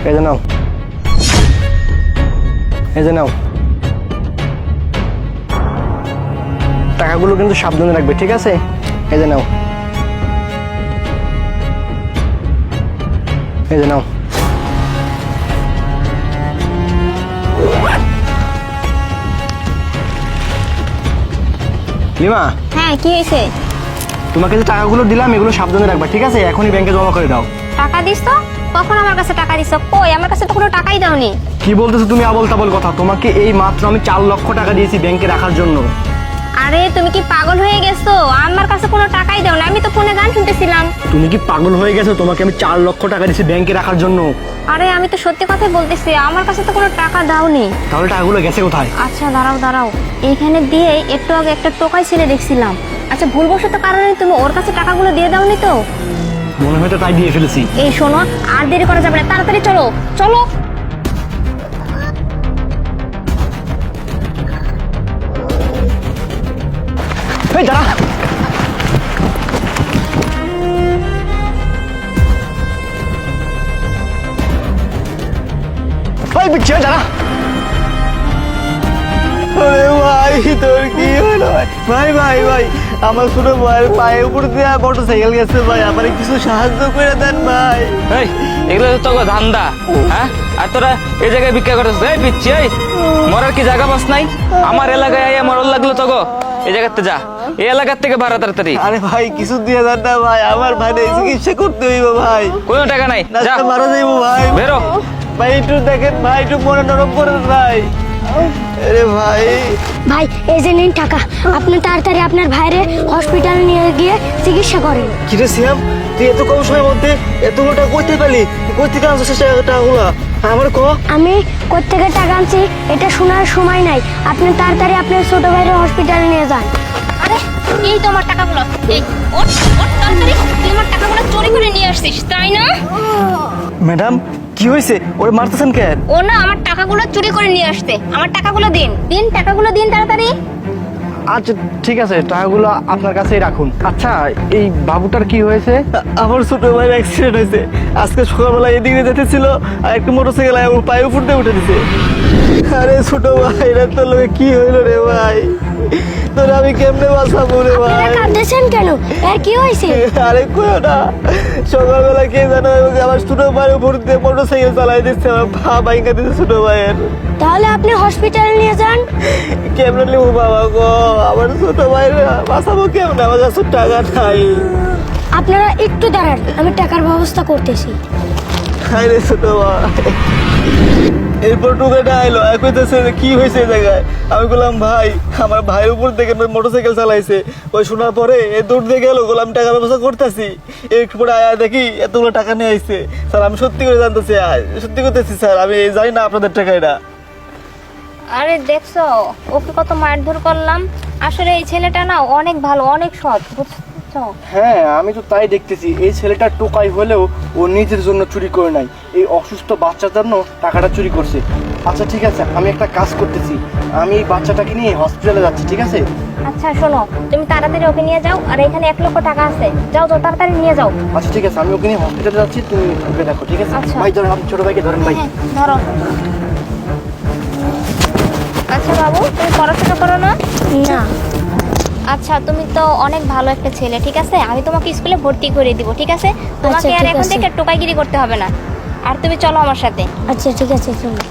এই যে নাও, এই যে নাও। টাকাগুলো কিন্তু সাবধানে রাখবে, ঠিক আছে? এই যে নাও, এই যে নাও। লিমা, হ্যাঁ কি হয়েছে? তোমাকে যে টাকাগুলো দিলাম এগুলো সাবধানে রাখবা, ঠিক আছে? এখনই ব্যাংকে জমা করে দাও। টাকা দিস তো? কখন আমার কাছে টাকা দিছ? কই, আমার কাছে তো কোনো টাকাই দাওনি। কি বলতেছো তুমি আবল তাবল কথা? তোমাকে এই মাত্র আমি 4 লক্ষ টাকা দিয়েছি ব্যাংকে রাখার জন্য। আরে তুমি কি পাগল হয়ে গেছো? আমার কাছে কোনো টাকাই দাও না, আমি তো ফোনে গান শুনতেছিলাম। তুমি কি পাগল হয়ে গেছো? তোমাকে আমি 4 লক্ষ টাকা দিয়েছি ব্যাংকে রাখার জন্য। আরে আমি তো সত্যি কথাই বলতেছি, আমার কাছে তো কোনো টাকা দাওনি। তাহলে টাকাগুলো গেছে কোথায়? আচ্ছা দাঁড়াও দাঁড়াও, এইখানে দিয়ে একটু আগে একটা টোকাই ছেলে দেখছিলাম। আচ্ছা ভুলবশত কারণে তুমি ওর কাছে টাকাগুলো দিয়ে দাওনি তো? মনে হয় তো তাই দিয়ে ফেলেছি। এই শোনো, আর দেরি করা যাবে না, তাড়াতাড়ি চলো চলো। এই দাঁড়া, ওই পিছিয়ে দাঁড়া। আরে ভাই তোর কি হলো? ভাই ভাই ভাই আমার ছোট ভাইয়ের পায়ের উপর দিয়ে মোটরসাইকেল গেছে ভাই, আমার কিছু সাহায্য করে দেন ভাই। এই এগুলো তো তোকে ধান্দা, হ্যাঁ? আর তোরা এই জায়গায় ভিক্ষা করছিস? এই পিচ্ছি, এই মরার কি জায়গা বাস নাই? আমার এলাকায় আইয়া মরল লাগলো তোকে, এই জায়গাতে যা, এই এলাকার থেকে ভাড়া তাড়াতাড়ি। আরে ভাই কিছু দিয়ে দেন না ভাই, আমার ভাই চিকিৎসা করতে হইব ভাই, কোনো টাকা নাই, যা রাস্তা মারা যাইব ভাই। বেরো। ভাই একটু দেখেন ভাই, একটু মনে নরম করেন ভাই। আরে ভাই ভাই এই যে নিন টাকা, আপনি তাড়াতাড়ি আপনার ভাইরে হসপিটালে নিয়ে গিয়ে চিকিৎসা করেন। কিরে সিয়াম, তুই এত কম সময়ের মধ্যে এতগুলো টাকা কইতে পেলি? কই থেকে আনছিস টাকাগুলো আমার কো? আমি কোত্থেকে টাকা আনছি এটা শোনার সময় নাই, আপনি তাড়াতাড়ি আপনার ছোট ভাইরে হসপিটালে নিয়ে যান। আরে এই তো আমার টাকাগুলো, এই ওঠ ওঠ তাড়াতাড়ি, তুই আমার টাকাগুলো চুরি করে নিয়ে আসছিস তাই না? ম্যাডাম কি হয়েছে? ওরে মারতেছেন কেন? ও না আমার টাকাগুলো চুরি করে নিয়ে আসছে, আমার টাকাগুলো দিন দিন, টাকাগুলো দিন তাড়াতাড়ি। আচ্ছা ঠিক আছে, টাকাগুলো আপনার কাছেই রাখুন। আচ্ছা এই বাবুটার কি হয়েছে? আমার ছোট ভাইয়ের অ্যাক্সিডেন্ট হয়েছে, আজকে সকালবেলা এদিকে যেতেছিল আর একটু মোটরসাইকেল ওর পায়ে উপর দিয়ে উঠে দিছে। আরে ছোট ভাই রে, তোর লোকে কি হইলো রে ভাই? তোর আমি কেমনে বাঁচাবো রে আপনারা ভাই? কাঁদতেছেন কেন? এর কি হয়েছে? আরে কইও না, সকালবেলা কে জানো আমার ছোট ভাইয়ের উপর দিয়ে মোটরসাইকেল চালাই দিচ্ছে, আমার পা ভাঙা দিচ্ছে ছোট ভাইয়ের। তাহলে আপনি হসপিটালে নিয়ে যান। কেমনে নেবো বাবা গো, আমার ছোট ভাইয়ের বাঁচাবো কেমনে? আমার কাছে টাকা নাই। আপনারা একটু দাঁড়ান, আমি টাকার ব্যবস্থা করতেছি। আরে ছোট ভাই, এরপর টুকাটা আইলো, কইতেছে কি হয়েছে এই জায়গায়। আমি বললাম ভাই আমার ভাইয়ের উপর থেকে মোটরসাইকেল চালাইছে। ওই শোনার পরে এ দূর দিয়ে গেল, বললাম টাকা ব্যবস্থা করতেছি। একটু পরে আয়া দেখি এতগুলো টাকা নিয়ে আইছে। স্যার আমি সত্যি করে জানতেছি, সত্যি করতেছি স্যার, আমি জানি না আপনাদের টাকা এটা। আরে দেখছো ওকে কত মারধর করলাম, আসলে এই ছেলেটা না অনেক ভালো, অনেক সৎ, বুঝছো? হ্যাঁ আমি তো তাই দেখতেছি, এই ছেলেটা টোকাই হলেও ও নিজের জন্য চুরি করে নাই, এই অসুস্থ বাচ্চার জন্য টাকাটা চুরি করছে। আচ্ছা ঠিক আছে, আমি একটা কাজ করতেছি, আমি এই বাচ্চাটাকে নিয়ে হসপিটালে যাচ্ছি, ঠিক আছে? আচ্ছা শোনো, তুমি তাড়াতাড়ি ওকে নিয়ে যাও, আর এখানে 1 লক্ষ টাকা আছে, যাও যাও তাড়াতাড়ি নিয়ে যাও। আচ্ছা ঠিক আছে, আমি ওকে নিয়ে হসপিটালে যাচ্ছি, তুমি ওকে দেখো, ঠিক আছে? আচ্ছা। ভাই ধরেন, আপনি ছোট ভাইকে ধরেন ভাই। হ্যাঁ ধরো। আচ্ছা বাবু তুমি পড়াশোনা করো না? না। আচ্ছা তুমি তো অনেক ভালো একটা ছেলে, ঠিক আছে আমি তোমাকে স্কুলে ভর্তি করে দিব, ঠিক আছে? তোমাকে আর ঠিক এখন আছে। থেকে টোকাইগিরি করতে হবে না, আর তুমি চলো আমার সাথে। আচ্ছা ঠিক আছে চলুন।